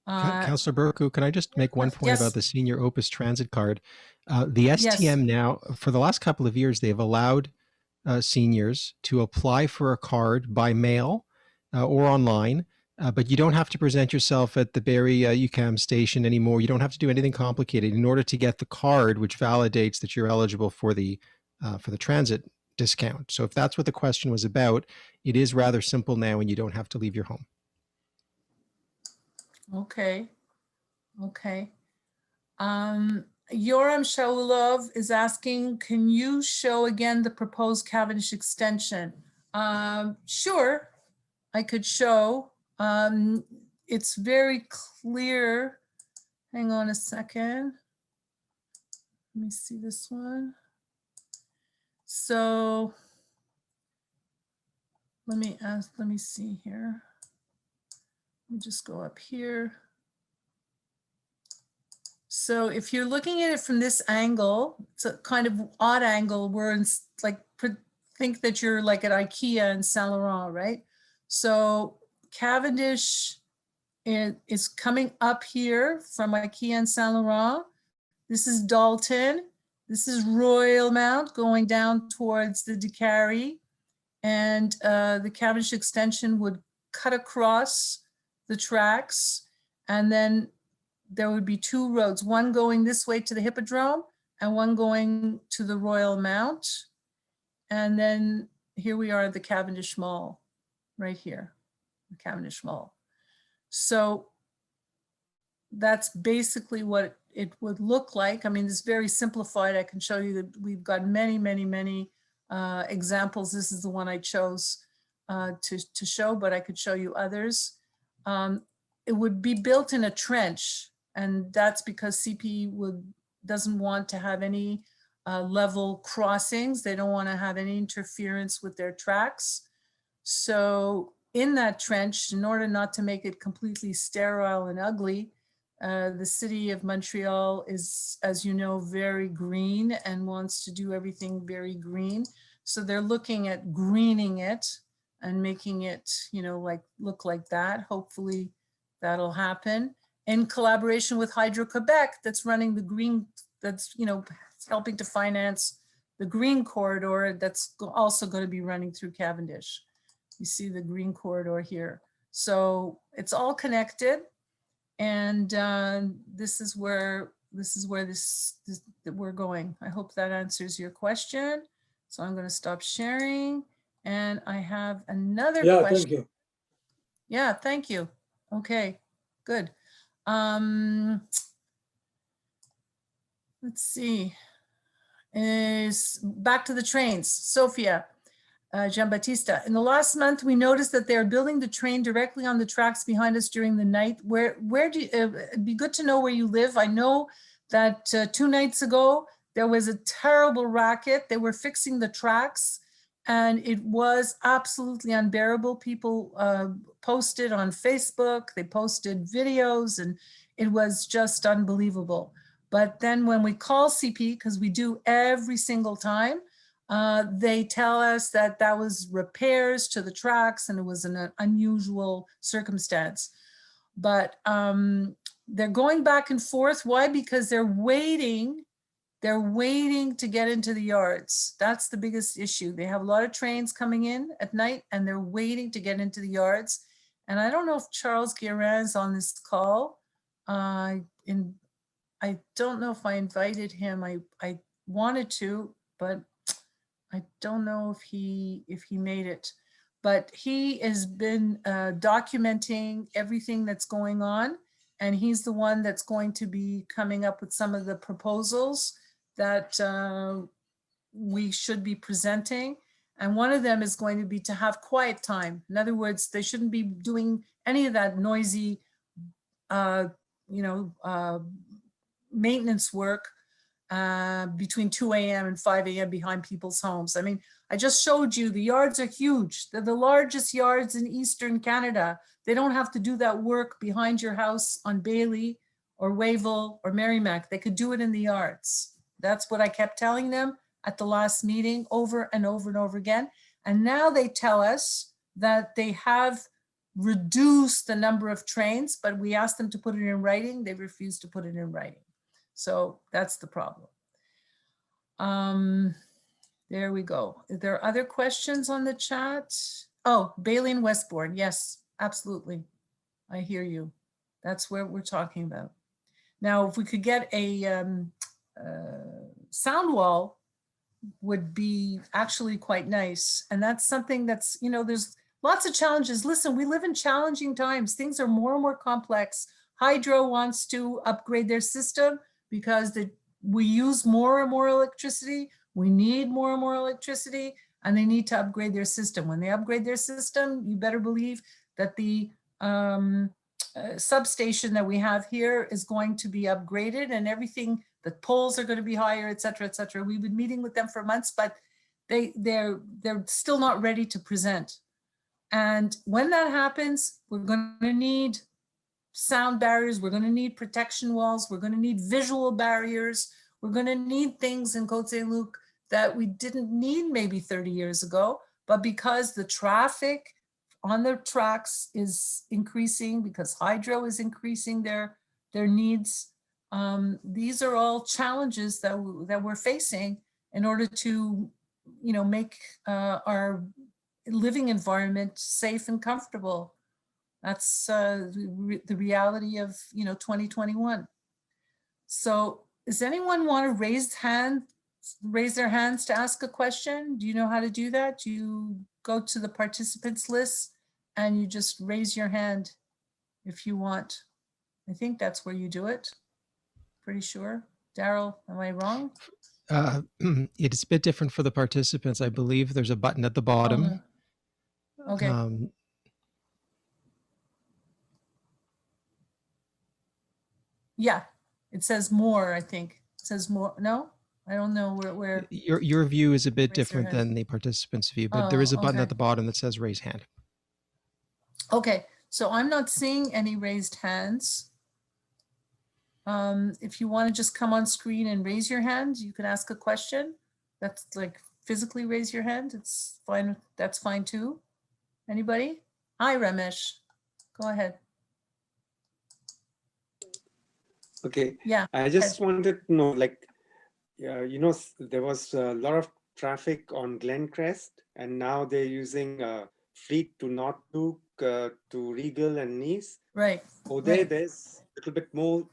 Councillor Burku, can I just make one point about the Senior Opus Transit card? The STM Yes. now, for the last couple of years, they've allowed seniors to apply for a card by mail or online, but you don't have to present yourself at the Barrie UQAM station anymore. You don't have to do anything complicated in order to get the card, which validates that you're eligible for the transit discount. So if that's what the question was about, it is rather simple now, and you don't have to leave your home. Okay. Okay. Yoram Shaulov is asking, can you show again the proposed Cavendish extension? Sure, I could show. It's very clear. Hang on a second. Let me see this one. So let me see here. Let me just go up here. So if you're looking at it from this angle, it's a kind of odd angle where it's like, think that you're like at IKEA in Saint Laurent, right? So Cavendish is coming up here from IKEA in Saint Laurent. This is Dalton. This is Royal Mount going down towards the Décarie. And the Cavendish extension would cut across the tracks, and then there would be two roads, one going this way to the Hippodrome and one going to the Royal Mount. And then here we are at the Cavendish Mall, right here, the Cavendish Mall. So that's basically what it would look like. I mean, it's very simplified. I can show you that we've got many, many, many examples. This is the one I chose to show, but I could show you others. It would be built in a trench, and that's because CP doesn't want to have any level crossings. They don't want to have any interference with their tracks. So in that trench, in order not to make it completely sterile and ugly, the city of Montreal is, as you know, very green and wants to do everything very green. So they're looking at greening it and making it, you know, like look like that. Hopefully that'll happen in collaboration with Hydro-Quebec, that's running the green, that's, you know, helping to finance the green corridor that's also going to be running through Cavendish. You see the green corridor here. So it's all connected. And this is where we're going. I hope that answers your question. So I'm going to stop sharing. And I have another question. Thank you. Yeah, thank you. Okay, good. Let's see. Is back to the trains. Sophia Giambattista. In the last month, we noticed that they are building the train directly on the tracks behind us during the night. Where do you, it'd be good to know where you live. I know that 2 nights ago, there was a terrible racket. They were fixing the tracks and it was absolutely unbearable. People posted on Facebook, they posted videos, and it was just unbelievable. But then when we call CP, because we do every single time, they tell us that that was repairs to the tracks and it was an unusual circumstance. But they're going back and forth. Why? Because they're waiting to get into the yards. That's the biggest issue. They have a lot of trains coming in at night and they're waiting to get into the yards. And I don't know if Charles Guérin is on this call. I don't know if I invited him. I wanted to, but I don't know if he made it. But he has been documenting everything that's going on. And he's the one that's going to be coming up with some of the proposals that we should be presenting. And one of them is going to be to have quiet time. In other words, they shouldn't be doing any of that noisy, maintenance work between 2 a.m. and 5 a.m. behind people's homes. I mean, I just showed you the yards are huge. They're the largest yards in Eastern Canada. They don't have to do that work behind your house on Bailey or Wavell or Merrimack. They could do it in the yards. That's what I kept telling them at the last meeting over and over and over again. And now they tell us that they have reduced the number of trains, but we asked them to put it in writing. They refused to put it in writing. So that's the problem. There we go. Are there other questions on the chat? Oh, Bailey and Westbourne. Yes, absolutely. I hear you. That's where we're talking about. Now, if we could get a sound wall would be actually quite nice. And that's something that's, you know, there's lots of challenges. Listen, we live in challenging times. Things are more and more complex. Hydro wants to upgrade their system because we use more and more electricity. We need more and more electricity, and they need to upgrade their system. When they upgrade their system, you better believe that the substation that we have here is going to be upgraded, and everything, the poles are going to be higher, et cetera, et cetera. We've been meeting with them for months, but they're still not ready to present. And when that happens, we're going to need sound barriers. We're going to need protection walls. We're going to need visual barriers. We're going to need things in Côte-Saint-Luc that we didn't need maybe 30 years ago, but because the traffic on the tracks is increasing, because Hydro is increasing their needs, these are all challenges that we're facing in order to, you know, make our living environment safe and comfortable. That's the reality of, you know, 2021. So does anyone want to raise hand raise their hands to ask a question? Do you know how to do that? Do you go to the participants list and you just raise your hand if you want? I think that's where you do it. Pretty sure. Daryl, am I wrong? It's a bit different for the participants. I believe there's a button at the bottom. Okay. Yeah, it says more, I think. It says more. No, I don't know where. Your view is a bit Raise your different hand. than the participants' view, but there is a button okay. at the bottom that says raise hand. Okay, so I'm not seeing any raised hands. If you want to just come on screen and raise your hand, you can ask a question. That's like physically raise your hand. It's fine. That's fine too. Anybody? Hi, Ramesh. Go ahead. Okay. Yeah. I just wanted to know, like, you know, there was a lot of traffic on Glencrest, and now they're using Fleet to North Loop to Regal and Nice. Right. Oh, there, right. there's a little bit more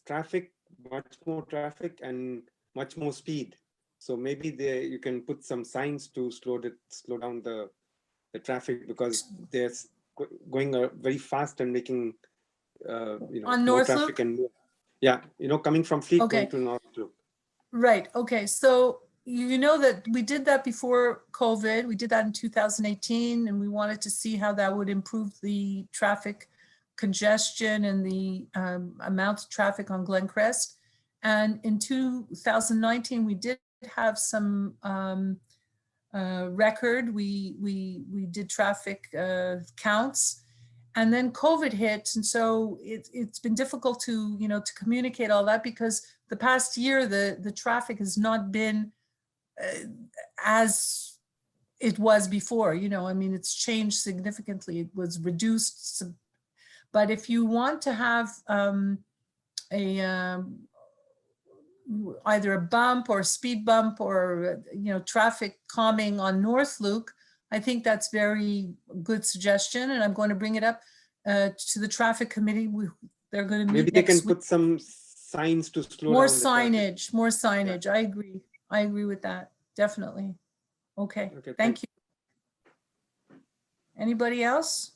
traffic, much more traffic, and much more speed. So maybe there you can put some signs to slow down the traffic, because they're going very fast and making you know, On more North traffic Loop? and more. Yeah, you know, coming from Fleet Okay. going to North Loop. Right. Okay. So you know that we did that before COVID. We did that in 2018, and we wanted to see how that would improve the traffic congestion and the amount of traffic on Glencrest. And in 2019, we did have some record. We did traffic counts. And then COVID hit, and so it's been difficult to, you know, to communicate all that, because the past year the traffic has not been as it was before. You know, I mean, it's changed significantly. It was reduced. But if you want to have either a bump or a speed bump or, you know, traffic calming on North Loop, I think that's very good suggestion, and I'm going to bring it up to the traffic committee. They're going to meet Maybe they next can week. put some signs to slow More down the traffic. signage, more signage. Yeah. I agree with that. Definitely. Okay. Thank you. Anybody else?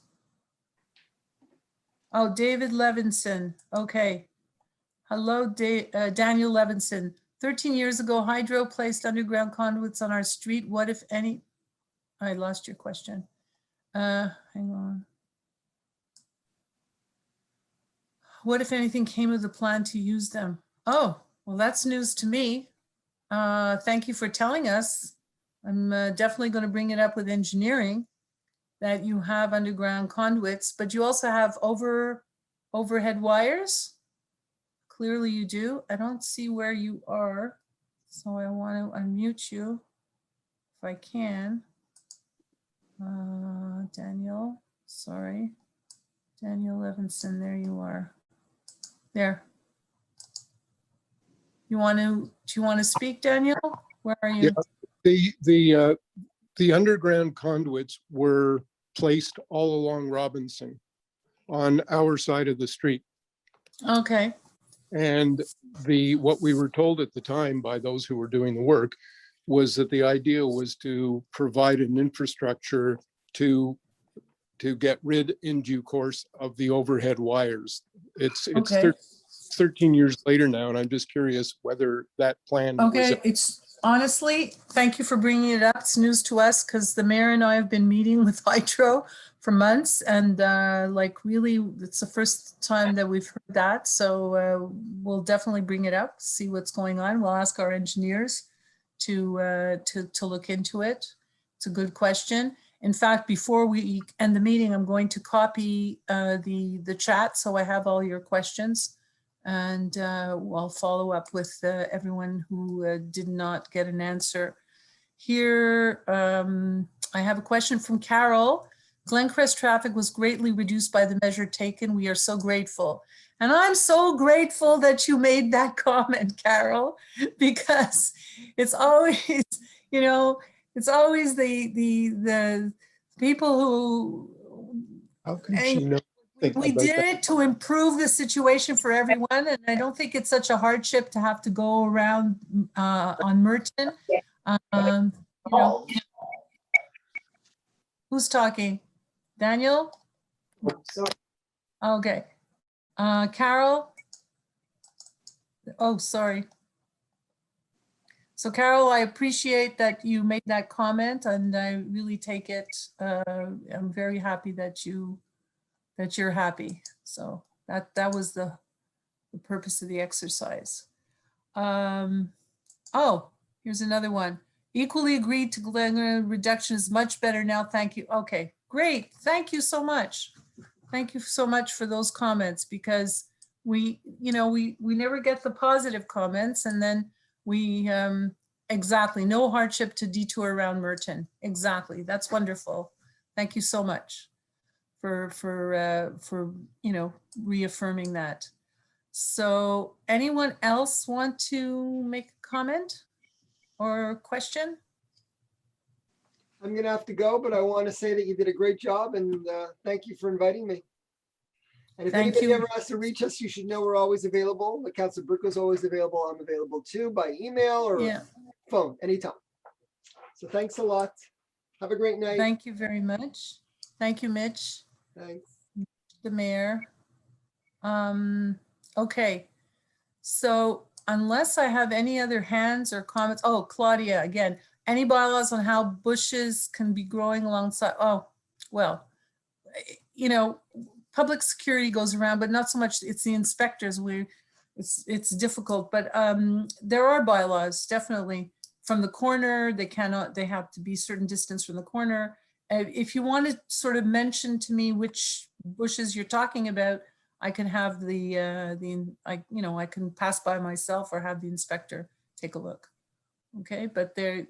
Oh, David Levinson. Okay. Hello, Daniel Levinson. 13 years ago, Hydro placed underground conduits on our street. What, if any? I lost your question. Hang on. What, if anything, came of the plan to use them? Oh, well, that's news to me. Thank you for telling us. I'm definitely going to bring it up with engineering, that you have underground conduits, but you also have overhead wires. Clearly you do. I don't see where you are, so I want to unmute you if I can. Daniel, sorry. Daniel Levinson, there you are. There. Do you want to speak, Daniel? Where are you? Yeah, the underground conduits were placed all along Robinson on our side of the street. Okay. And what we were told at the time by those who were doing the work was that the idea was to provide an infrastructure to get rid in due course of the overhead wires. It's okay. 13 years later now, and I'm just curious whether that plan okay, it's honestly, thank you for bringing it up. It's news to us, because the mayor and I have been meeting with Hydro for months, and like really, it's the first time that we've heard that. So we'll definitely bring it up, see what's going on. We'll ask our engineers to look into it. It's a good question. In fact, before we end the meeting, I'm going to copy the chat, so I have all your questions, and I'll follow up with everyone who did not get an answer. Here, I have a question from Carol. Glencrest traffic was greatly reduced by the measure taken. We are so grateful. And I'm so grateful that you made that comment, Carol, because it's always, you know, it's always the people who. How can she know We did it to improve the situation for everyone, and I don't think it's such a hardship to have to go around on Merton. You know, who's talking? Daniel? Okay. Carol? Oh, sorry. So Carol, I appreciate that you made that comment, and I really take it. I'm very happy that you're happy. So that was the purpose of the exercise. Oh, here's another one. Equally agreed to reduction is much better now. Thank you. Okay, great. Thank you so much. Thank you so much for those comments, because we never get the positive comments, and then we exactly, no hardship to detour around Merton. Exactly. That's wonderful. Thank you so much for reaffirming that. So anyone else want to make a comment or question? I'm going to have to go, but I want to say that you did a great job, and thank you for inviting me. And if anybody ever has to reach us, you should know we're always available. The Council Brooke is always available. I'm available too, by email or phone, anytime. So thanks a lot. Have a great night. Thank you very much. Thank you, Mitch. Thanks. The mayor. Okay. So unless I have any other hands or comments, oh, Claudia, again, any bylaws on how bushes can be growing alongside? Oh, well, public security goes around, but not so much. It's the inspectors. It's difficult, but there are bylaws definitely. From the corner, they have to be certain distance from the corner. If you want to sort of mention to me which bushes you're talking about, I can have I can pass by myself or have the inspector take a look. Okay, but they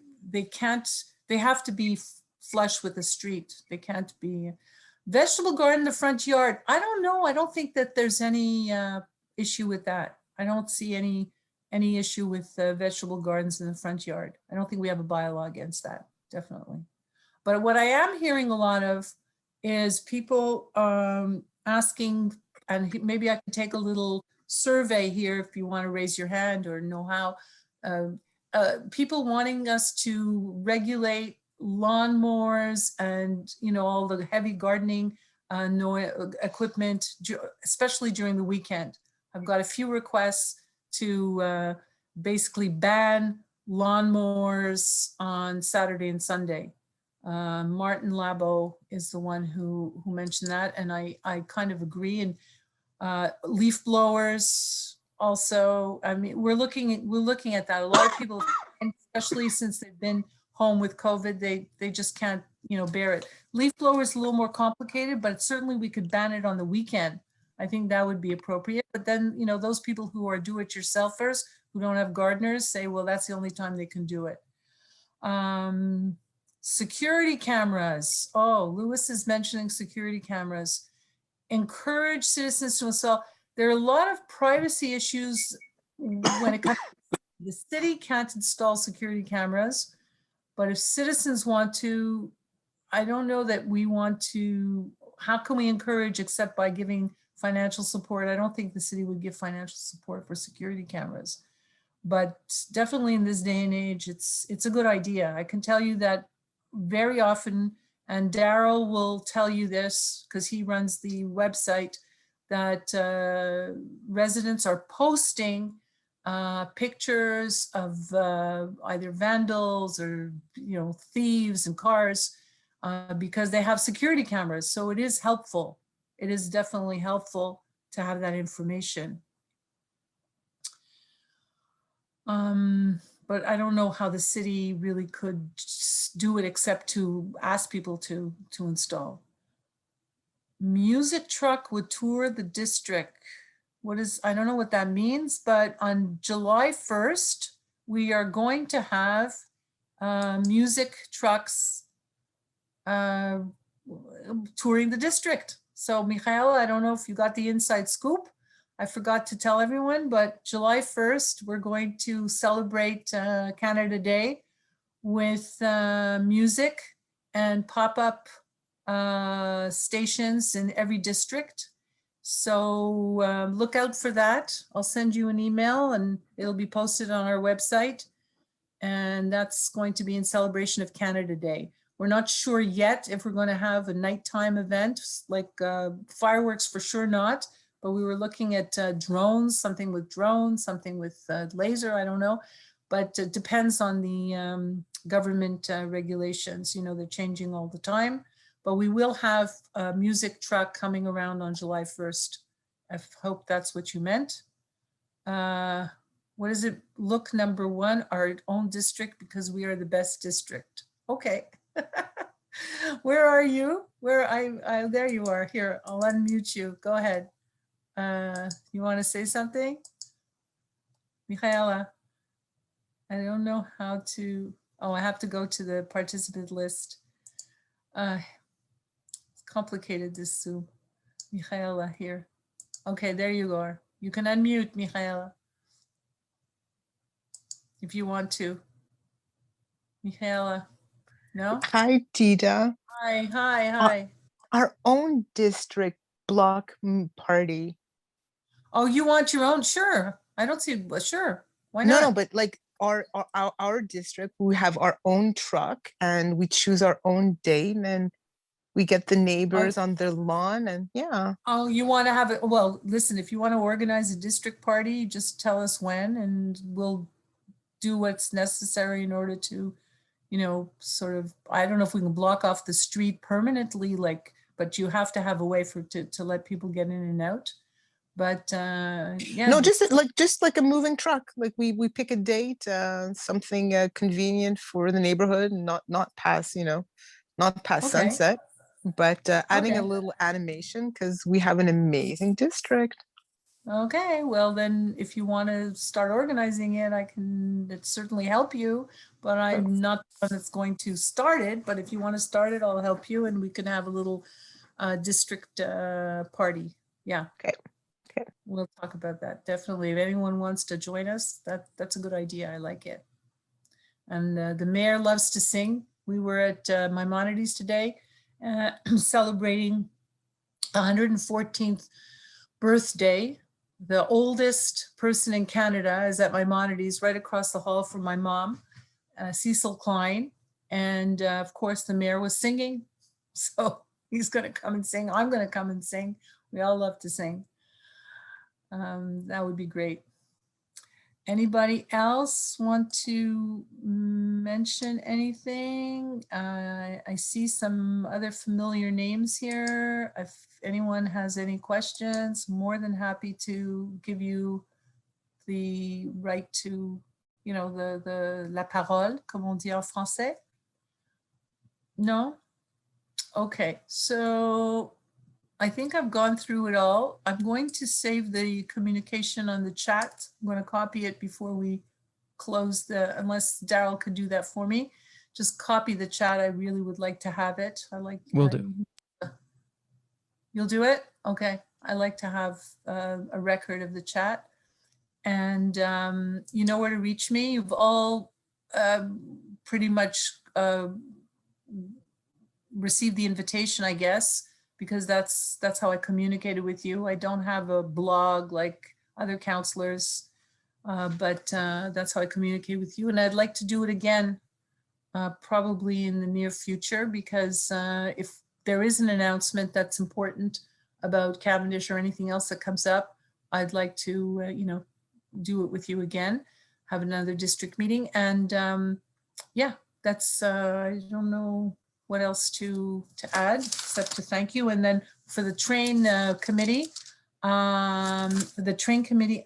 have to be flush with the street. They can't be vegetable garden in the front yard. I don't know. I don't think that there's any issue with that. I don't see any issue with vegetable gardens in the front yard. I don't think we have a bylaw against that, definitely. But what I am hearing a lot of is people asking, and maybe I can take a little survey here if you want to raise your hand or know how, people wanting us to regulate lawnmowers and all the heavy gardening equipment, especially during the weekend. I've got a few requests to basically ban lawnmowers on Saturday and Sunday. Martin Labo is the one who mentioned that, and I kind of agree. And leaf blowers also. I mean, we're looking at that. A lot of people, especially since they've been home with COVID, they just can't bear it. Leaf blowers a little more complicated, but certainly we could ban it on the weekend. I think that would be appropriate. But then those people who are do-it-yourselfers who don't have gardeners say, well, that's the only time they can do it. Security cameras. Oh, Lewis is mentioning security cameras. Encourage citizens to install. There are a lot of privacy issues when it comes to the city can't install security cameras, but if citizens want to, I don't know that we want to. How can we encourage except by giving financial support? I don't think the city would give financial support for security cameras, but definitely in this day and age, it's a good idea. I can tell you that very often, and Daryl will tell you this because he runs the website, that residents are posting pictures of either vandals or thieves and cars because they have security cameras. So it is helpful. It is definitely helpful to have that information. But I don't know how the city really could do it except to ask people to install. Music truck would tour the district. I don't know what that means, but on July 1st, we are going to have music trucks touring the district. So Michaela, I don't know if you got the inside scoop. I forgot to tell everyone, but July 1st, we're going to celebrate Canada Day with music and pop-up stations in every district. So look out for that. I'll send you an email and it'll be posted on our website. And that's going to be in celebration of Canada Day. We're not sure yet if we're going to have a nighttime event like fireworks, for sure not. But we were looking at drones, something with drones, something with laser, I don't know. But it depends on the government regulations. You know, they're changing all the time. But we will have a music truck coming around on July 1st. I hope that's what you meant. What is it? Look, number one, our own district, because we are the best district. Okay. Where are you? Where I there you are. Here, I'll unmute you. Go ahead. You want to say something? Michaela, I don't know how to, oh, I have to go to the participant list. It's complicated, this Zoom. Michaela here. Okay, there you are. You can unmute, Michaela, if you want to. Michaela, no? Hi, Tita. Hi. Our own district block party. Oh, you want your own? Sure. I don't see, sure. Why not? No, but like our district, we have our own truck and we choose our own date and we get the neighbors on their lawn and yeah. Oh, you want to have it? Well, listen, if you want to organize a district party, just tell us when and we'll do what's necessary in order to, you know, sort of, I don't know if we can block off the street permanently, like, but you have to have a way to let people get in and out. But yeah. No, just like a moving truck. Like we pick a date, something convenient for the neighborhood, not past, you know, not past sunset, but adding a little animation because we have an amazing district. Okay, well then, if you want to start organizing it, I can certainly help you, but I'm not the one that's going to start it. But if you want to start it, I'll help you and we can have a little district party. Yeah. Okay. We'll talk about that. Definitely. If anyone wants to join us, that's a good idea. I like it. And the mayor loves to sing. We were at Maimonides today celebrating 114th birthday. The oldest person in Canada is at Maimonides, right across the hall from my mom, Cecil Klein. And of course, the mayor was singing. So he's going to come and sing. I'm going to come and sing. We all love to sing. That would be great. Anybody else want to mention anything? I see some other familiar names here. If anyone has any questions, more than happy to give you the right to, you know, the la parole, comme on dit en français. No? Okay, so I think I've gone through it all. I'm going to save the communication on the chat. I'm going to copy it before we close unless Daryl could do that for me. Just copy the chat. I really would like to have it. Will do. You'll do it? Okay. I like to have a record of the chat. And you know where to reach me. You've all pretty much received the invitation, I guess, because that's how I communicated with you. I don't have a blog like other counselors, but that's how I communicate with you. And I'd like to do it again, probably in the near future, because if there is an announcement that's important about Cavendish or anything else that comes up, I'd like to, you know, do it with you again, have another district meeting. And yeah, that's, I don't know what else to add except to thank you. And then for the train committee,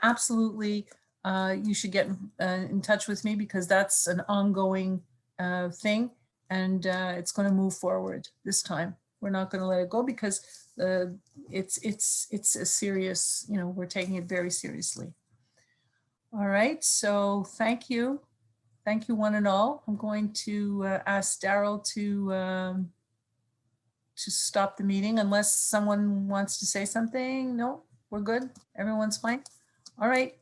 absolutely, you should get in touch with me because that's an ongoing thing, and it's going to move forward this time. We're not going to let it go because it's a serious, you know, we're taking it very seriously. All right, so thank you. Thank you, one and all. I'm going to ask Daryl to stop the meeting unless someone wants to say something. No, we're good. Everyone's fine. All right.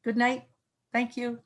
Good night. Thank you.